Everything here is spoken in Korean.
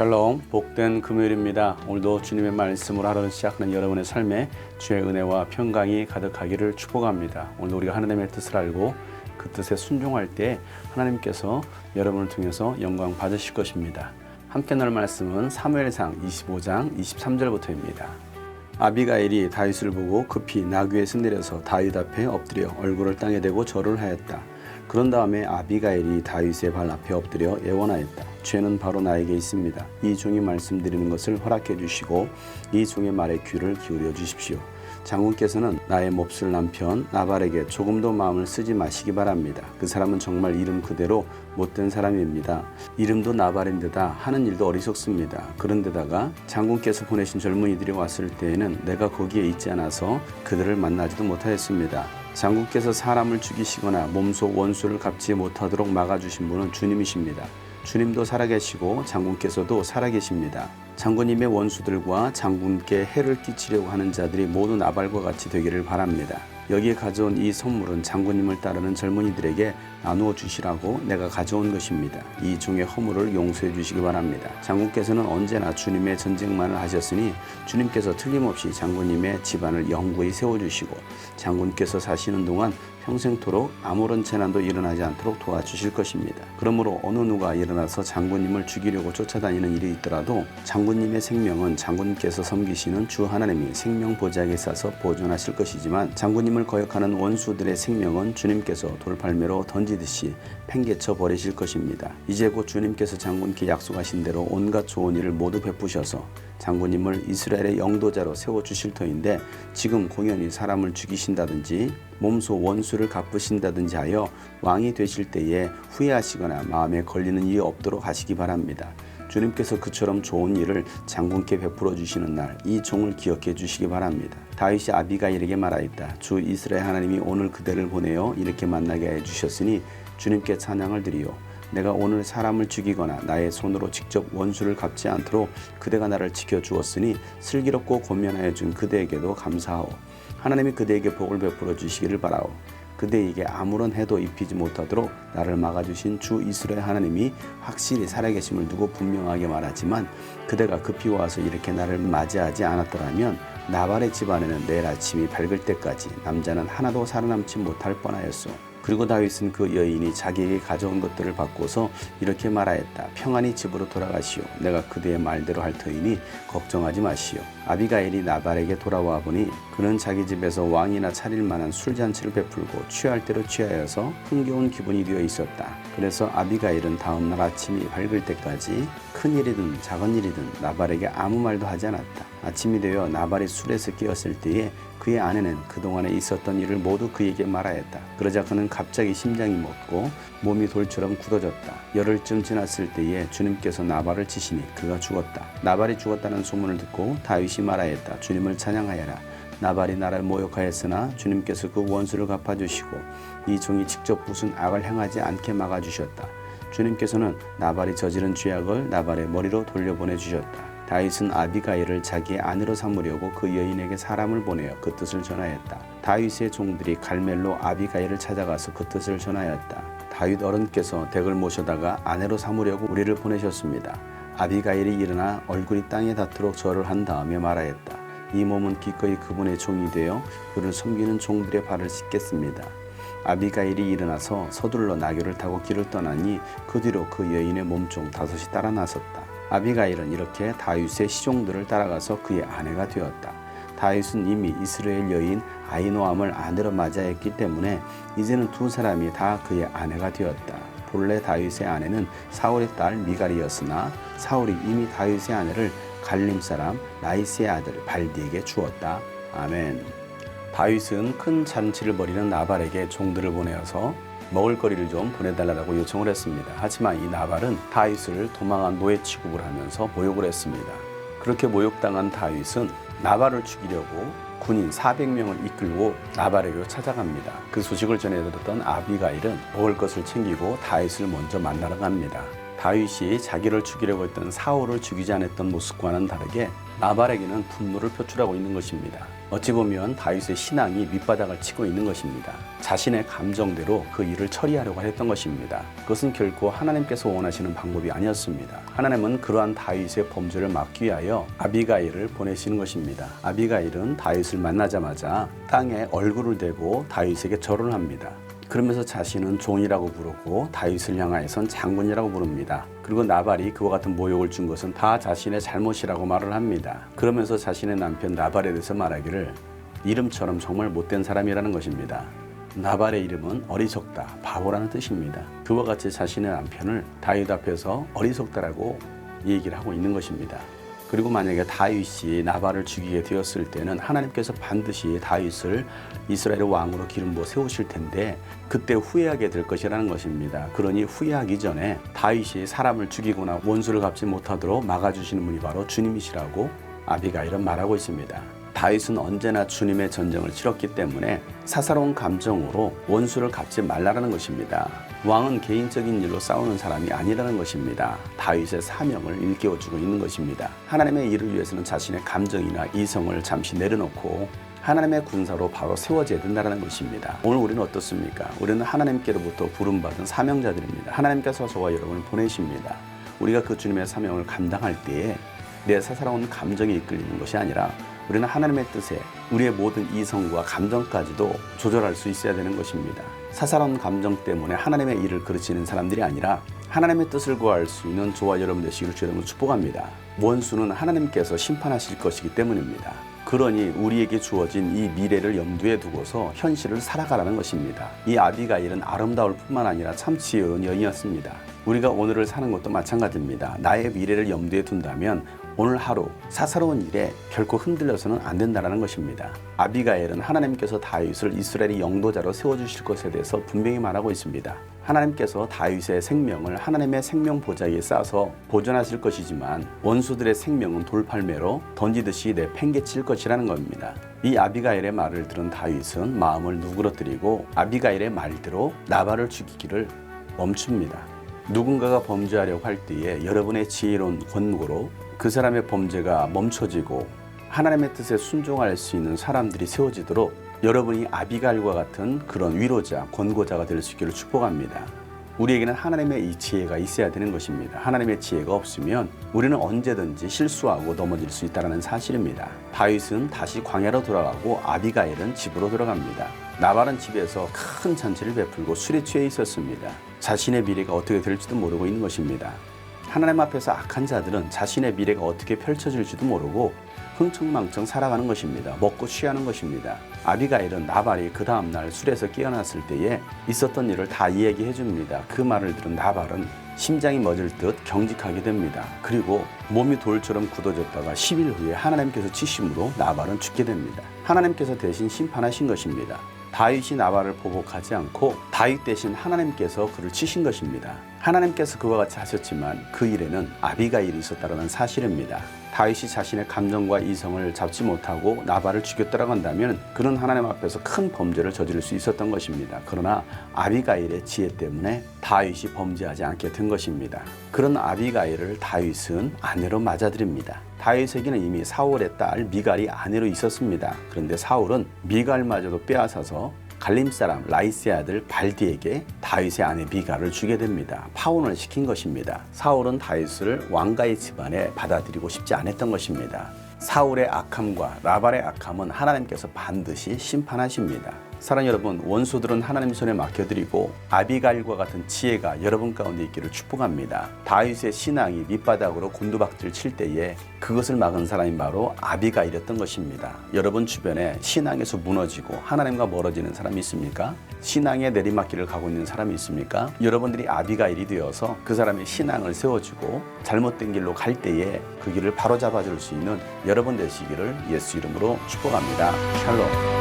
샬롬, 복된 금요일입니다. 오늘도 주님의 말씀으로 하루를 시작하는 여러분의 삶에 주의 은혜와 평강이 가득하기를 축복합니다. 오늘도 우리가 하나님의 뜻을 알고 그 뜻에 순종할 때 하나님께서 여러분을 통해서 영광 받으실 것입니다. 함께 나눌 말씀은 사무엘상 25장 23절부터입니다. 아비가일이 다윗을 보고 급히 나귀에서 내려서 다윗 앞에 엎드려 얼굴을 땅에 대고 절을 하였다. 그런 다음에 아비가일이 다윗의 발 앞에 엎드려 애원하였다. 죄는 바로 나에게 있습니다. 이 종이 말씀드리는 것을 허락해 주시고 이 종의 말에 귀를 기울여 주십시오. 장군께서는 나의 몹쓸 남편 나발에게 조금도 마음을 쓰지 마시기 바랍니다. 그 사람은 정말 이름 그대로 못된 사람입니다. 이름도 나발인데다 하는 일도 어리석습니다. 그런데다가 장군께서 보내신 젊은이들이 왔을 때에는 내가 거기에 있지 않아서 그들을 만나지도 못하였습니다. 장군께서 사람을 죽이시거나 몸소 원수를 갚지 못하도록 막아주신 분은 주님이십니다. 주님도 살아계시고 장군께서도 살아계십니다. 장군님의 원수들과 장군께 해를 끼치려고 하는 자들이 모두 나발과 같이 되기를 바랍니다. 여기에 가져온 이 선물은 장군님을 따르는 젊은이들에게 나누어 주시라고 내가 가져온 것입니다. 이 종의 허물을 용서해 주시기 바랍니다. 장군께서는 언제나 주님의 전쟁만을 하셨으니 주님께서 틀림없이 장군님의 집안을 영구히 세워주시고 장군께서 사시는 동안 평생토록 아무런 재난도 일어나지 않도록 도와주실 것입니다. 그러므로 어느 누가 일어나서 장군님을 죽이려고 쫓아다니는 일이 있더라도 장군님의 생명은 장군께서 섬기시는 주 하나님이 생명보좌에 싸서 보존하실 것이지만 장군님을 거역하는 원수들의 생명은 주님께서 돌팔매로 던지듯이 팽개쳐 버리실 것입니다. 이제 곧 주님께서 장군께 약속하신 대로 온갖 좋은 일을 모두 베푸셔서 장군님을 이스라엘의 영도자로 세워주실 터인데 지금 공연히 사람을 죽이신다든지 몸소 원수를 갚으신다든지 하여 왕이 되실 때에 후회하시거나 마음에 걸리는 일이 없도록 하시기 바랍니다. 주님께서 그처럼 좋은 일을 장군께 베풀어 주시는 날 이 종을 기억해 주시기 바랍니다. 다윗이 아비가일에게 말하였다. 주 이스라엘 하나님이 오늘 그대를 보내어 이렇게 만나게 해 주셨으니 주님께 찬양을 드리오. 내가 오늘 사람을 죽이거나 나의 손으로 직접 원수를 갚지 않도록 그대가 나를 지켜주었으니 슬기롭고 권면하여 준 그대에게도 감사하오. 하나님이 그대에게 복을 베풀어 주시기를 바라오. 그대에게 아무런 해도 입히지 못하도록 나를 막아주신 주 이스라엘 하나님이 확실히 살아계심을 두고 분명하게 말하지만 그대가 급히 와서 이렇게 나를 맞이하지 않았더라면 나발의 집안에는 내일 아침이 밝을 때까지 남자는 하나도 살아남지 못할 뻔하였소. 그리고 다윗은 그 여인이 자기에게 가져온 것들을 받고서 이렇게 말하였다. 평안히 집으로 돌아가시오. 내가 그대의 말대로 할 터이니 걱정하지 마시오. 아비가일이 나발에게 돌아와 보니 그는 자기 집에서 왕이나 차릴 만한 술잔치를 베풀고 취할 대로 취하여서 흥겨운 기분이 되어 있었다. 그래서 아비가일은 다음 날 아침이 밝을 때까지 큰 일이든 작은 일이든 나발에게 아무 말도 하지 않았다. 아침이 되어 나발이 술에서 깨었을 때에 그의 아내는 그동안에 있었던 일을 모두 그에게 말하였다. 그러자 그는 갑자기 심장이 멎고 몸이 돌처럼 굳어졌다. 열흘쯤 지났을 때에 주님께서 나발을 치시니 그가 죽었다. 나발이 죽었다는 소문을 듣고 다윗이 말하였다. 주님을 찬양하여라. 나발이 나를 모욕하였으나 주님께서 그 원수를 갚아주시고 이 종이 직접 무슨 악을 행하지 않게 막아주셨다. 주님께서는 나발이 저지른 죄악을 나발의 머리로 돌려보내주셨다. 다윗은 아비가일을 자기의 아내로 삼으려고 그 여인에게 사람을 보내어 그 뜻을 전하였다. 다윗의 종들이 갈멜로 아비가일을 찾아가서 그 뜻을 전하였다. 다윗 어른께서 댁을 모셔다가 아내로 삼으려고 우리를 보내셨습니다. 아비가일이 일어나 얼굴이 땅에 닿도록 절을 한 다음에 말하였다. 이 몸은 기꺼이 그분의 종이 되어 그를 섬기는 종들의 발을 씻겠습니다. 아비가일이 일어나서 서둘러 나귀를 타고 길을 떠나니 그 뒤로 그 여인의 몸종 5이 따라 나섰다. 아비가일은 이렇게 다윗의 시종들을 따라가서 그의 아내가 되었다. 다윗은 이미 이스라엘 여인 아히노암을 아내로 맞이했기 때문에 이제는 두 사람이 다 그의 아내가 되었다. 본래 다윗의 아내는 사울의 딸 미갈이었으나 사울이 이미 다윗의 아내를 갈림 사람 나이스의 아들 발디에게 주었다. 아멘. 다윗은 큰 잔치를 벌이는 나발에게 종들을 보내어서 먹을거리를 좀 보내달라고 요청을 했습니다. 하지만 이 나발은 다윗을 도망한 노예 취급을 하면서 모욕을 했습니다. 그렇게 모욕당한 다윗은 나발을 죽이려고 군인 400명을 이끌고 나발에게로 찾아갑니다. 그 소식을 전해 들었던 아비가일은 먹을 것을 챙기고 다윗을 먼저 만나러 갑니다. 다윗이 자기를 죽이려고 했던 사울을 죽이지 않았던 모습과는 다르게 나발에게는 분노를 표출하고 있는 것입니다. 어찌 보면 다윗의 신앙이 밑바닥을 치고 있는 것입니다. 자신의 감정대로 그 일을 처리하려고 했던 것입니다. 그것은 결코 하나님께서 원하시는 방법이 아니었습니다. 하나님은 그러한 다윗의 범죄를 막기 위하여 아비가일을 보내시는 것입니다. 아비가일은 다윗을 만나자마자 땅에 얼굴을 대고 다윗에게 절을 합니다. 그러면서 자신은 종이라고 부르고 다윗을 향하여선 장군이라고 부릅니다. 그리고 나발이 그와 같은 모욕을 준 것은 다 자신의 잘못이라고 말을 합니다. 그러면서 자신의 남편 나발에 대해서 말하기를 이름처럼 정말 못된 사람이라는 것입니다. 나발의 이름은 어리석다, 바보라는 뜻입니다. 그와 같이 자신의 남편을 다윗 앞에서 어리석다라고 얘기를 하고 있는 것입니다. 그리고 만약에 다윗이 나발을 죽이게 되었을 때는 하나님께서 반드시 다윗을 이스라엘의 왕으로 기름 부어 세우실 텐데 그때 후회하게 될 것이라는 것입니다. 그러니 후회하기 전에 다윗이 사람을 죽이거나 원수를 갚지 못하도록 막아주시는 분이 바로 주님이시라고 아비가일은 말하고 있습니다. 다윗은 언제나 주님의 전쟁을 치렀기 때문에 사사로운 감정으로 원수를 갚지 말라는 것입니다. 왕은 개인적인 일로 싸우는 사람이 아니라는 것입니다. 다윗의 사명을 일깨워주고 있는 것입니다. 하나님의 일을 위해서는 자신의 감정이나 이성을 잠시 내려놓고 하나님의 군사로 바로 세워져야 된다는 것입니다. 오늘 우리는 어떻습니까? 우리는 하나님께로부터 부름받은 사명자들입니다. 하나님께서 저와 여러분을 보내십니다. 우리가 그 주님의 사명을 감당할 때에 내 사사로운 감정에 이끌리는 것이 아니라 우리는 하나님의 뜻에 우리의 모든 이성과 감정까지도 조절할 수 있어야 되는 것입니다. 사사로운 감정 때문에 하나님의 일을 그르치는 사람들이 아니라 하나님의 뜻을 구할 수 있는 저와 여러분 되시기를 주의 이름으로 축복합니다. 원수는 하나님께서 심판하실 것이기 때문입니다. 그러니 우리에게 주어진 이 미래를 염두에 두고서 현실을 살아가라는 것입니다. 이 아비가일은 아름다울 뿐만 아니라 참 지혜로운 여인이었습니다. 우리가 오늘을 사는 것도 마찬가지입니다. 나의 미래를 염두에 둔다면 오늘 하루 사사로운 일에 결코 흔들려서는 안 된다는 것입니다. 아비가일은 하나님께서 다윗을 이스라엘의 영도자로 세워주실 것에 대해서 분명히 말하고 있습니다. 하나님께서 다윗의 생명을 하나님의 생명 보좌에 쌓아서 보존하실 것이지만 원수들의 생명은 돌팔매로 던지듯이 내팽개칠 것이라는 겁니다. 이 아비가일의 말을 들은 다윗은 마음을 누그러뜨리고 아비가일의 말대로 나발을 죽이기를 멈춥니다. 누군가가 범죄하려고 할 때에 여러분의 지혜로운 권고로 그 사람의 범죄가 멈춰지고 하나님의 뜻에 순종할 수 있는 사람들이 세워지도록 여러분이 아비가일과 같은 그런 위로자, 권고자가 될 수 있기를 축복합니다. 우리에게는 하나님의 이 지혜가 있어야 되는 것입니다. 하나님의 지혜가 없으면 우리는 언제든지 실수하고 넘어질 수 있다는 사실입니다. 다윗은 다시 광야로 돌아가고 아비가일은 집으로 돌아갑니다. 나발은 집에서 큰 잔치를 베풀고 술에 취해 있었습니다. 자신의 미래가 어떻게 될지도 모르고 있는 것입니다. 하나님 앞에서 악한 자들은 자신의 미래가 어떻게 펼쳐질지도 모르고 흥청망청 살아가는 것입니다. 먹고 취하는 것입니다. 아비가일은 나발이 그 다음날 술에서 깨어났을 때에 있었던 일을 다 이야기해 줍니다. 그 말을 들은 나발은 심장이 멎을 듯 경직하게 됩니다. 그리고 몸이 돌처럼 굳어졌다가 10일 후에 하나님께서 치심으로 나발은 죽게 됩니다. 하나님께서 대신 심판하신 것입니다. 다윗이 나발을 보복하지 않고 다윗 대신 하나님께서 그를 치신 것입니다. 하나님께서 그와 같이 하셨지만 그 일에는 아비가일이 있었다는 사실입니다. 다윗이 자신의 감정과 이성을 잡지 못하고 나발을 죽였다고 한다면 그는 하나님 앞에서 큰 범죄를 저지를 수 있었던 것입니다. 그러나 아비가일의 지혜 때문에 다윗이 범죄하지 않게 된 것입니다. 그런 아비가일을 다윗은 아내로 맞아들입니다. 다윗에게는 이미 사울의 딸 미갈이 아내로 있었습니다. 그런데 사울은 미갈마저도 빼앗아서 갈림 사람 라이스의 아들 발디에게 다윗의 아내 미갈을 주게 됩니다. 파혼을 시킨 것입니다. 사울은 다윗을 왕가의 집안에 받아들이고 싶지 않았던 것입니다. 사울의 악함과 나발의 악함은 하나님께서 반드시 심판하십니다. 사랑하는 여러분, 원수들은 하나님 손에 맡겨드리고 아비가일과 같은 지혜가 여러분 가운데 있기를 축복합니다. 다윗의 신앙이 밑바닥으로 곤두박질 칠 때에 그것을 막은 사람이 바로 아비가일이었던 것입니다. 여러분 주변에 신앙에서 무너지고 하나님과 멀어지는 사람이 있습니까? 신앙의 내리막길을 가고 있는 사람이 있습니까? 여러분들이 아비가일이 되어서 그 사람의 신앙을 세워주고 잘못된 길로 갈 때에 그 길을 바로잡아 줄 수 있는 여러분 되시기를 예수 이름으로 축복합니다. 샬롬.